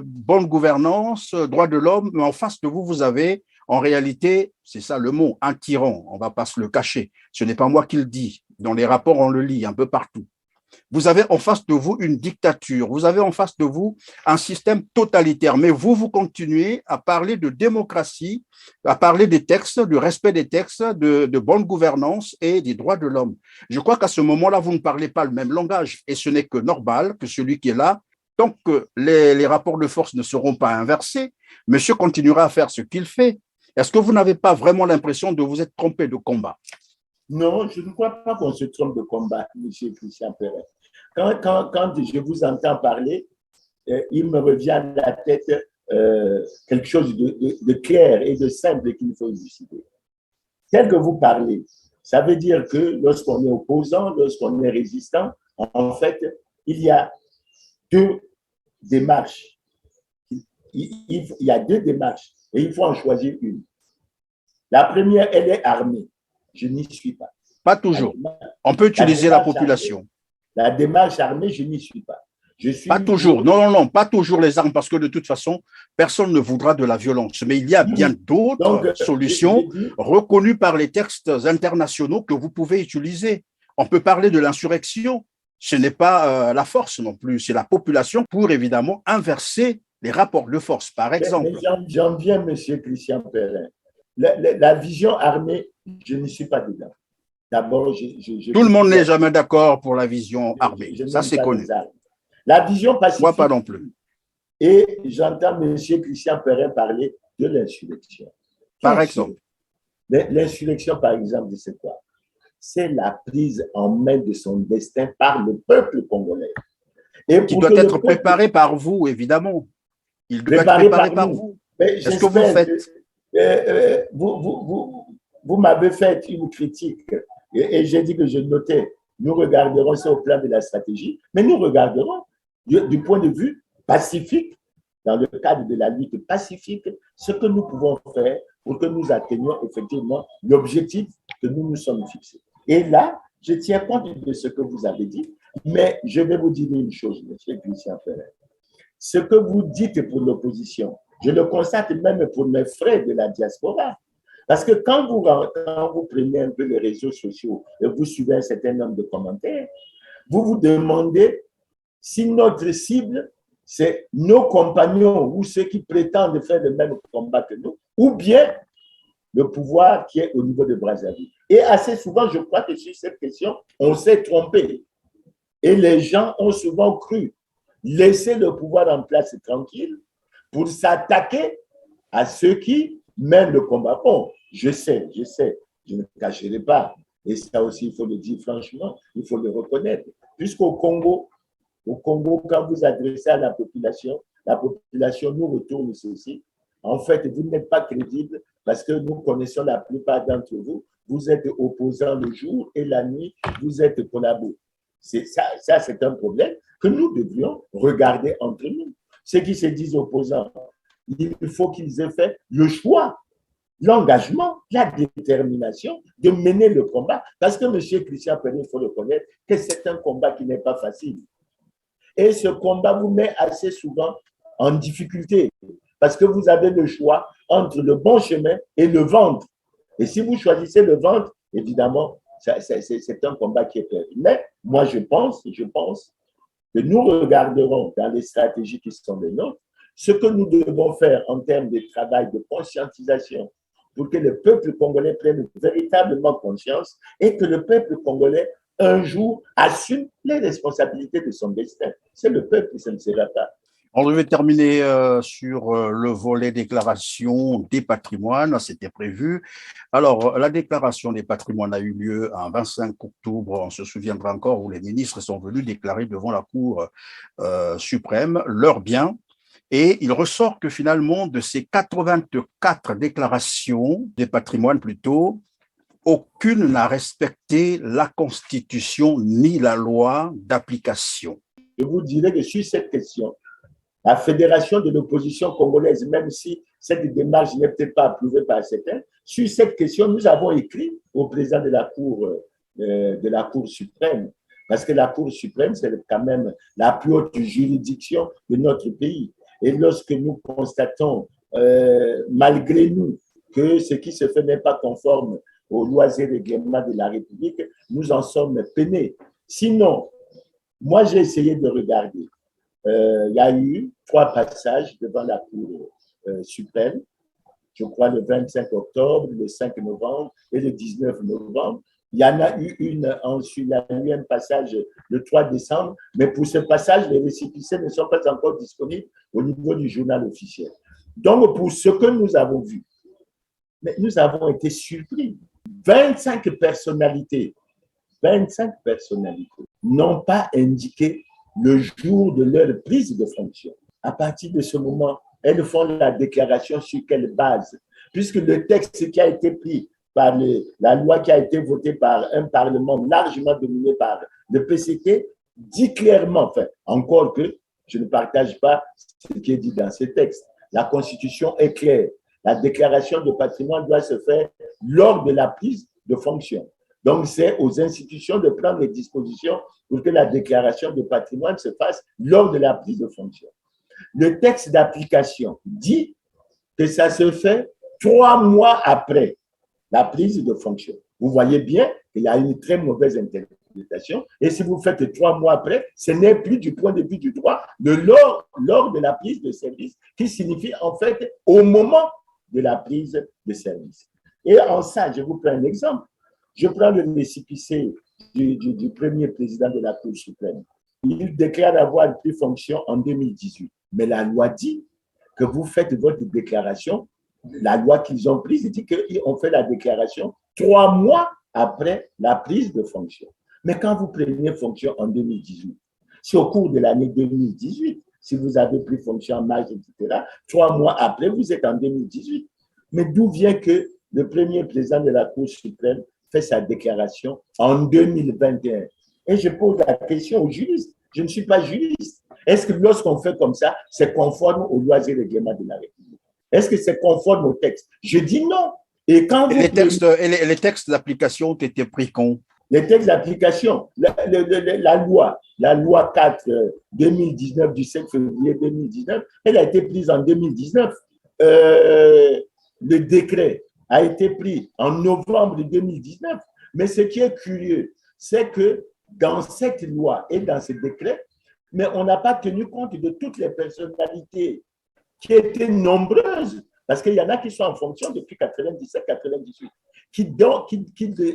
bonne gouvernance, droits de l'homme, mais en face de vous, vous avez en réalité, c'est ça le mot, un tyran, on ne va pas se le cacher. Ce n'est pas moi qui le dis. Dans les rapports, on le lit un peu partout. Vous avez en face de vous une dictature, vous avez en face de vous un système totalitaire, mais vous continuez à parler de démocratie, à parler des textes, du respect des textes, de bonne gouvernance et des droits de l'homme. Je crois qu'à ce moment-là, vous ne parlez pas le même langage et ce n'est que normal que celui qui est là, tant que les rapports de force ne seront pas inversés, monsieur continuera à faire ce qu'il fait. Est-ce que vous n'avez pas vraiment l'impression de vous être trompé de combat? Non, je ne crois pas qu'on se trompe de combat, M. Christian Perrin. Quand je vous entends parler, il me revient à la tête quelque chose de clair et de simple qu'il faut élucider. Tel que vous parlez, ça veut dire que lorsqu'on est opposant, lorsqu'on est résistant, en fait, il y a deux démarches. Il y a deux démarches et il faut en choisir une. La première, elle est armée. Je n'y suis pas. Pas toujours. On peut utiliser la population. Armée, la démarche armée, je n'y suis pas. Je suis pas toujours. Non, pas toujours les armes, parce que de toute façon, personne ne voudra de la violence. Mais il y a bien d'autres solutions reconnues par les textes internationaux que vous pouvez utiliser. On peut parler de l'insurrection. Ce n'est pas la force non plus, c'est la population pour évidemment inverser les rapports de force, par exemple. J'en viens, M. Christian Perrin. La vision armée, je ne suis pas dedans. D'abord, tout le monde n'est jamais d'accord pour la vision armée. Ça, c'est connu. La vision pacifique. Moi, pas non plus. Et j'entends M. Christian Perrin parler de l'insurrection. Par exemple. L'insurrection, par exemple, c'est quoi? C'est la prise en main de son destin par le peuple congolais. Et qui doit être préparé par vous, évidemment. Il doit être préparé par vous. Est-ce que vous faites? Vous m'avez fait une critique et j'ai dit que je notais. Nous regarderons ça au plan de la stratégie, mais nous regarderons du point de vue pacifique, dans le cadre de la lutte pacifique, ce que nous pouvons faire pour que nous atteignions effectivement l'objectif que nous nous sommes fixés. Et là, je tiens compte de ce que vous avez dit, mais je vais vous dire une chose, M. Christian Perrin. Ce que vous dites pour l'opposition, je le constate même pour mes frères de la diaspora. Parce que quand vous prenez un peu les réseaux sociaux et vous suivez un certain nombre de commentaires, vous vous demandez si notre cible, c'est nos compagnons ou ceux qui prétendent faire le même combat que nous, ou bien le pouvoir qui est au niveau de Brazzaville. Et assez souvent, je crois que sur cette question, on s'est trompé. Et les gens ont souvent cru laisser le pouvoir en place tranquille pour s'attaquer à ceux qui mènent le combat. Bon, je sais, je ne cacherai pas. Et ça aussi, il faut le dire franchement, il faut le reconnaître. Puisqu'au Congo, quand vous adressez à la population nous retourne ceci. En fait, vous n'êtes pas crédible parce que nous connaissons la plupart d'entre vous. Vous êtes opposants le jour et la nuit, vous êtes collabos. Ça, c'est un problème que nous devrions regarder entre nous. Ceux qui se disent opposants, il faut qu'ils aient fait le choix, l'engagement, la détermination de mener le combat. Parce que M. Christian Perrin, il faut le connaître, que c'est un combat qui n'est pas facile. Et ce combat vous met assez souvent en difficulté parce que vous avez le choix entre le bon chemin et le ventre. Et si vous choisissez le ventre, évidemment, c'est un combat qui est perdu. Mais moi, je pense que nous regarderons dans les stratégies qui sont les nôtres ce que nous devons faire en termes de travail de conscientisation pour que le peuple congolais prenne véritablement conscience et que le peuple congolais un jour assume les responsabilités de son destin. C'est le peuple, ça ne sera pas. On devait terminer sur le volet déclaration des patrimoines, c'était prévu. Alors, la déclaration des patrimoines a eu lieu un 25 octobre, on se souviendra encore, où les ministres sont venus déclarer devant la Cour suprême leurs biens. Et il ressort que finalement, de ces 84 déclarations des patrimoines plutôt, aucune n'a respecté la Constitution ni la loi d'application. Je vous dirais que sur cette question, la Fédération de l'opposition congolaise, même si cette démarche n'est peut-être pas approuvée par certains, sur cette question, nous avons écrit au président de la Cour suprême, parce que la Cour suprême, c'est quand même la plus haute juridiction de notre pays. Et lorsque nous constatons, malgré nous, que ce qui se fait n'est pas conforme aux lois et règlements de la République, nous en sommes peinés. Sinon, Moi, j'ai essayé de regarder. Il y a eu 3 passages devant la Cour suprême, je crois le 25 octobre, le 5 novembre et le 19 novembre. Il y en a eu une ensuite, il y a eu un passage le 3 décembre, mais pour ce passage, les récépissés ne sont pas encore disponibles au niveau du journal officiel. Donc, pour ce que nous avons vu, mais nous avons été surpris. 25 personnalités 25 personnalités n'ont pas indiqué le jour de leur prise de fonction. À partir de ce moment, elles font la déclaration sur quelle base? Puisque le texte qui a été pris par la loi qui a été votée par un Parlement largement dominé par le PCT dit clairement, enfin, encore que je ne partage pas ce qui est dit dans ce texte. La Constitution est claire. La déclaration de patrimoine doit se faire lors de la prise de fonction. Donc, c'est aux institutions de prendre les dispositions pour que la déclaration de patrimoine se fasse lors de la prise de fonction. Le texte d'application dit que ça se fait 3 mois après la prise de fonction. Vous voyez bien qu'il y a une très mauvaise interprétation. Et si vous faites 3 mois après, ce n'est plus du point de vue du droit de lors de la prise de service, qui signifie en fait au moment de la prise de service. Et en ça, je vous prends un exemple. Je prends le récépissé du premier président de la Cour suprême. Il déclare avoir pris fonction en 2018. Mais la loi dit que vous faites votre déclaration. La loi qu'ils ont prise dit qu'ils ont fait la déclaration 3 mois après la prise de fonction. Mais quand vous prenez fonction en 2018, c'est au cours de l'année 2018, si vous avez pris fonction en mars, etc., 3 mois après, vous êtes en 2018. Mais d'où vient que le premier président de la Cour suprême fait sa déclaration en 2021? Et je pose la question aux juristes. Je ne suis pas juriste. Est-ce que lorsqu'on fait comme ça, c'est conforme aux lois et règlements de la République? Est-ce que c'est conforme au texte? Je dis non. Et quand les textes d'application ont été pris quand? Les textes d'application, la loi 4 2019 du 7 février 2019, elle a été prise en 2019. Le décret a été pris en novembre 2019. Mais ce qui est curieux, c'est que dans cette loi et dans ce décret, mais on n'a pas tenu compte de toutes les personnalités qui étaient nombreuses, parce qu'il y en a qui sont en fonction depuis 97-98, qui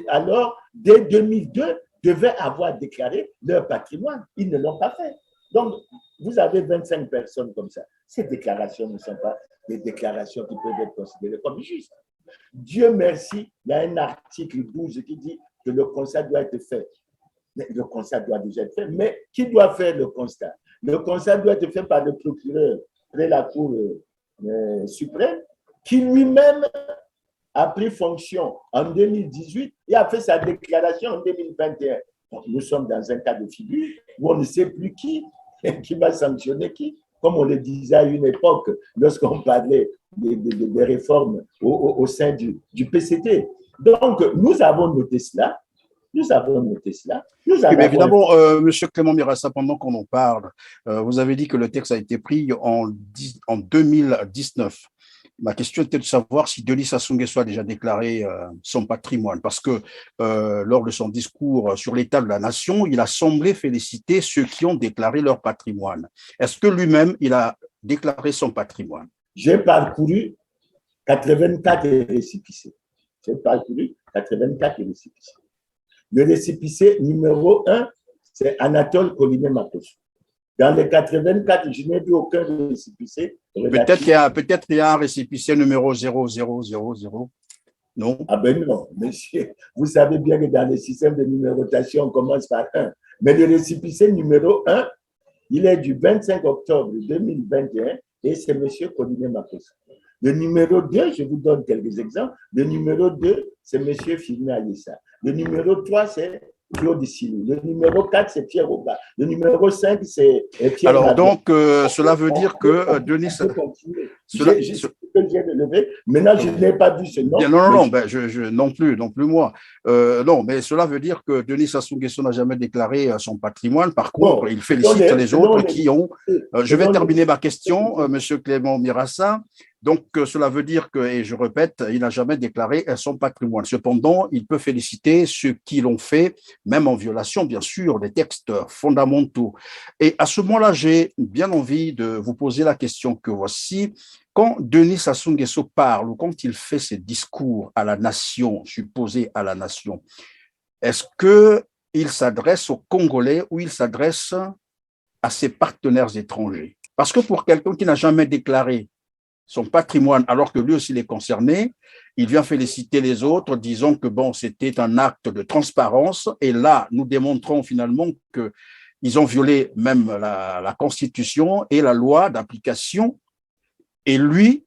alors, dès 2002, devaient avoir déclaré leur patrimoine. Ils ne l'ont pas fait. Donc, vous avez 25 personnes comme ça. Ces déclarations ne sont pas des déclarations qui peuvent être considérées comme justes. Dieu merci, il y a un article 12 qui dit que le constat doit être fait. Le constat doit déjà être fait, mais qui doit faire le constat? Le constat doit être fait par le procureur de la Cour suprême, qui lui-même a pris fonction en 2018 et a fait sa déclaration en 2021. Donc, nous sommes dans un cas de figure où on ne sait plus qui va sanctionner qui. Comme on le disait à une époque, lorsqu'on parlait des réformes au sein du PCT. Donc, nous avons noté cela. Mais évidemment, Monsieur Clément Mirassa, pendant qu'on en parle, vous avez dit que le texte a été pris en 2019. Ma question était de savoir si Denis Sassou Nguesso a déjà déclaré son patrimoine, parce que lors de son discours sur l'état de la nation, il a semblé féliciter ceux qui ont déclaré leur patrimoine. Est-ce que lui-même, il a déclaré son patrimoine? J'ai parcouru 84 récépissés. Le récépissé numéro 1, c'est Anatole Collinet-Makosso. Dans les 84, je n'ai vu aucun récépissé. Peut-être qu'il y a un récépissé numéro 0000. Non? Ah ben non, monsieur. Vous savez bien que dans le système de numérotation, on commence par 1. Mais le récépissé numéro 1, il est du 25 octobre 2021 et c'est monsieur Collinet-Makosso. Le numéro 2, je vous donne quelques exemples. Le numéro 2, c'est monsieur Firmin Ayessa. Le numéro 3, c'est Claude Silou. Le numéro 4, c'est Pierre Auba. Le numéro 5, c'est Pierre. Alors, donc, cela veut dire que Denis. Maintenant, je n'ai pas vu ce nom. Non, non plus moi. Non, mais cela veut dire que Denis Sassou Nguesso n'a jamais déclaré son patrimoine. Par contre, il félicite les autres qui ont. Je vais terminer ma question, Monsieur Clément Mirassa. Donc, cela veut dire que, et je répète, il n'a jamais déclaré son patrimoine. Cependant, il peut féliciter ceux qui l'ont fait, même en violation, bien sûr, des textes fondamentaux. Et à ce moment-là, j'ai bien envie de vous poser la question que voici. Quand Denis Sassou Nguesso parle ou quand il fait ses discours à la nation, supposé à la nation, est-ce qu'il s'adresse aux Congolais ou il s'adresse à ses partenaires étrangers? Parce que pour quelqu'un qui n'a jamais déclaré son patrimoine, alors que lui aussi est concerné, il vient féliciter les autres, disant que bon, c'était un acte de transparence. Et là, nous démontrons finalement qu'ils ont violé même la Constitution et la loi d'application. Et lui,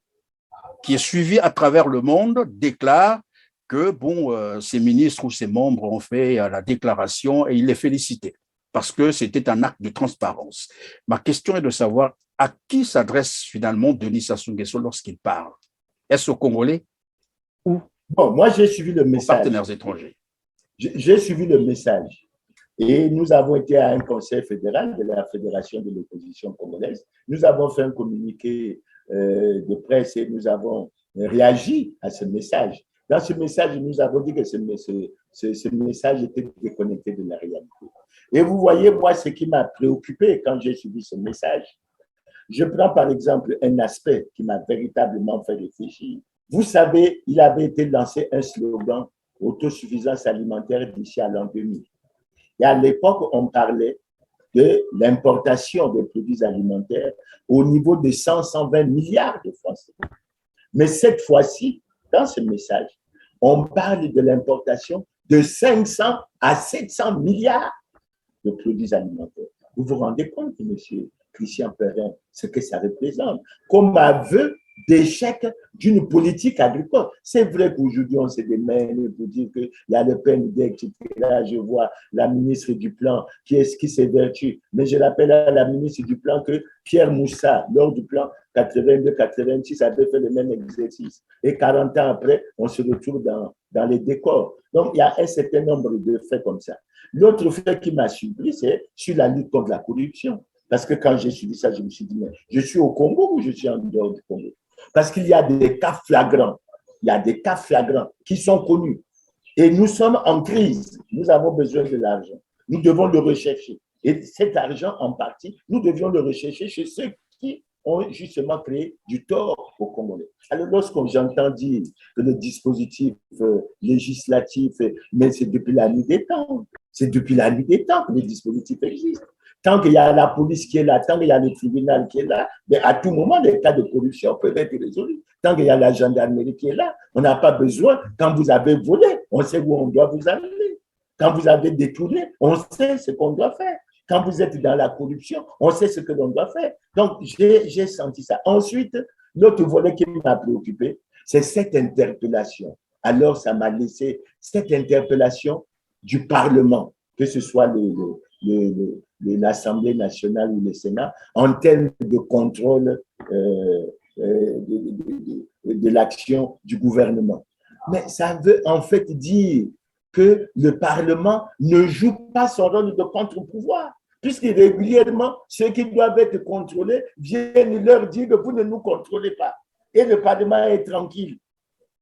qui est suivi à travers le monde, déclare que bon, ses ministres ou ses membres ont fait la déclaration et il les félicitait parce que c'était un acte de transparence. Ma question est de savoir à qui s'adresse finalement Denis Sassou Nguesso lorsqu'il parle. Est-ce aux Congolais ou Bon, moi, j'ai suivi le aux message. partenaires étrangers? J'ai suivi le message. Et nous avons été à un conseil fédéral de la Fédération de l'opposition congolaise. Nous avons fait un communiqué de presse et nous avons réagi à ce message. Dans ce message, nous avons dit que ce message était déconnecté de la réalité. Et vous voyez, moi, ce qui m'a préoccupé quand j'ai suivi ce message, je prends par exemple un aspect qui m'a véritablement fait réfléchir. Vous savez, il avait été lancé un slogan autosuffisance alimentaire d'ici à l'an 2000. Et à l'époque, on parlait de l'importation des produits alimentaires au niveau de 100-120 milliards de francs. Mais cette fois-ci, dans ce message, on parle de l'importation de 500 à 700 milliards de produits alimentaires. Vous vous rendez compte, monsieur Christian Perrin, ce que ça représente comme aveu d'échec d'une politique agricole. C'est vrai qu'aujourd'hui, on se démène pour dire qu'il y a le PND, etc. Je vois la ministre du Plan qui s'évertue. Mais je rappelle à la ministre du Plan que Pierre Moussa, lors du plan 82-86, avait fait le même exercice. Et 40 ans après, on se retrouve dans les décors. Donc, il y a un certain nombre de faits comme ça. L'autre fait qui m'a surpris, c'est sur la lutte contre la corruption. Parce que quand j'ai suivi ça, je me suis dit, mais je suis au Congo ou je suis en dehors du Congo? Parce qu'il y a des cas flagrants. Il y a des cas flagrants qui sont connus. Et nous sommes en crise. Nous avons besoin de l'argent. Nous devons le rechercher. Et cet argent, en partie, nous devions le rechercher chez ceux qui ont justement créé du tort aux Congolais. Alors, lorsqu'on j'entends dire que le dispositif législatif, mais c'est depuis la nuit des temps. C'est depuis la nuit des temps que le dispositif existe. Tant qu'il y a la police qui est là, tant qu'il y a le tribunal qui est là, mais à tout moment, les cas de corruption peuvent être résolus. Tant qu'il y a la gendarmerie qui est là, on n'a pas besoin, quand vous avez volé, on sait où on doit vous amener. Quand vous avez détourné, on sait ce qu'on doit faire. Quand vous êtes dans la corruption, on sait ce que l'on doit faire. Donc, j'ai senti ça. Ensuite, l'autre volet qui m'a préoccupé, c'est cette interpellation. Alors, ça m'a laissé cette interpellation du Parlement, que ce soit l'Assemblée nationale ou le Sénat, en termes de contrôle de l'action du gouvernement. Mais ça veut en fait dire que le Parlement ne joue pas son rôle de contre-pouvoir, puisque régulièrement, ceux qui doivent être contrôlés viennent leur dire que vous ne nous contrôlez pas. Et le Parlement est tranquille.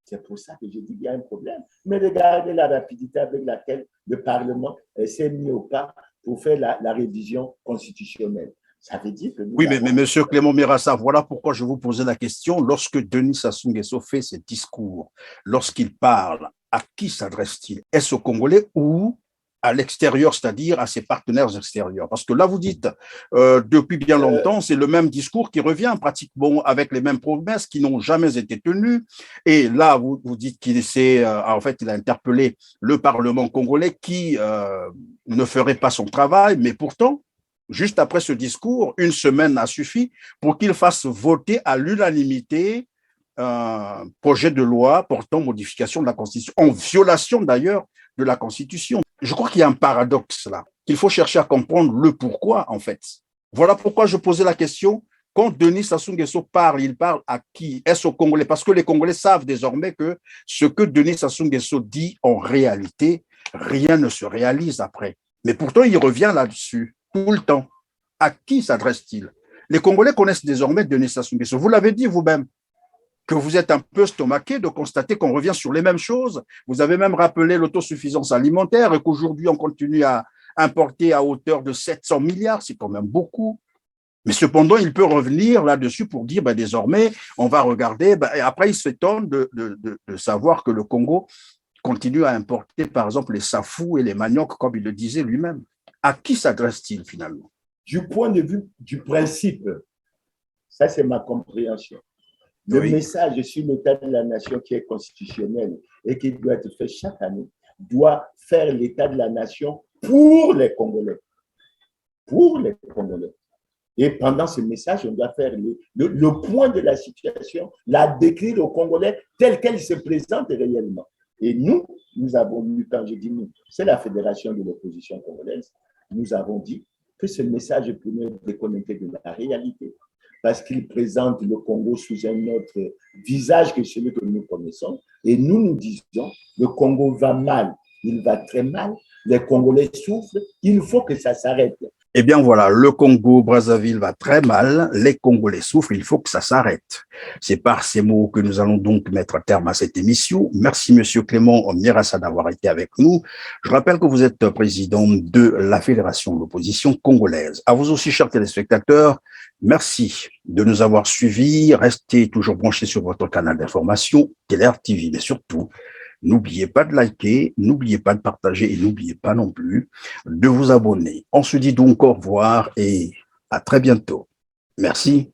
C'est pour ça que je dis qu'il y a un problème. Mais regardez la rapidité avec laquelle le Parlement s'est mis au pas pour faire la révision constitutionnelle. Ça veut dire que oui, mais M. Clément Mirassa, voilà pourquoi je vous posais la question. Lorsque Denis Sassou Nguesso fait ses discours, lorsqu'il parle, à qui s'adresse-t-il? Est-ce aux Congolais ou à l'extérieur, c'est-à-dire à ses partenaires extérieurs? Parce que là, vous dites, depuis bien longtemps, c'est le même discours qui revient pratiquement avec les mêmes promesses qui n'ont jamais été tenues. Et là, vous dites qu'il en fait, il a interpellé le Parlement congolais qui ne ferait pas son travail, mais pourtant, juste après ce discours, une semaine a suffi pour qu'il fasse voter à l'unanimité un projet de loi portant modification de la Constitution, en violation d'ailleurs de la Constitution. Je crois qu'il y a un paradoxe là, qu'il faut chercher à comprendre le pourquoi en fait. Voilà pourquoi je posais la question. Quand Denis Sassou Nguesso parle, il parle à qui? Est-ce aux Congolais? Parce que les Congolais savent désormais que ce que Denis Sassou Nguesso dit, en réalité, rien ne se réalise après. Mais pourtant, il revient là-dessus tout le temps. À qui s'adresse-t-il? Les Congolais connaissent désormais Denis Sassou Nguesso. Vous l'avez dit vous-même. que vous êtes un peu stomaqué de constater qu'on revient sur les mêmes choses. Vous avez même rappelé l'autosuffisance alimentaire et qu'aujourd'hui, on continue à importer à hauteur de 700 milliards, c'est quand même beaucoup. Mais cependant, il peut revenir là-dessus pour dire, ben, désormais, on va regarder. Ben, et après, il s'étonne de savoir que le Congo continue à importer, par exemple, les safous et les maniocs, comme il le disait lui-même. À qui s'adresse-t-il finalement? Du point de vue du principe, ça c'est ma compréhension. Le message sur l'état de la nation qui est constitutionnel et qui doit être fait chaque année doit faire l'état de la nation pour les Congolais. Pour les Congolais. Et pendant ce message, on doit faire le point de la situation, la décrire aux Congolais telle qu'elle se présente réellement. Et nous avons eu, quand je dis nous, c'est la Fédération de l'opposition congolaise, nous avons dit que ce message pourrait être déconnecté de la réalité parce qu'il présente le Congo sous un autre visage que celui que nous connaissons. Et nous disons, le Congo va mal, il va très mal, les Congolais souffrent, il faut que ça s'arrête. Eh bien voilà, le Congo-Brazzaville va très mal, les Congolais souffrent, il faut que ça s'arrête. C'est par ces mots que nous allons donc mettre terme à cette émission. Merci Monsieur Clément Nyirassa d'avoir été avec nous. Je rappelle que vous êtes président de la Fédération de l'opposition congolaise. À vous aussi, chers téléspectateurs, merci de nous avoir suivis. Restez toujours branchés sur votre canal d'information, TELER TV, mais surtout, n'oubliez pas de liker, n'oubliez pas de partager et n'oubliez pas non plus de vous abonner. On se dit donc au revoir et à très bientôt. Merci.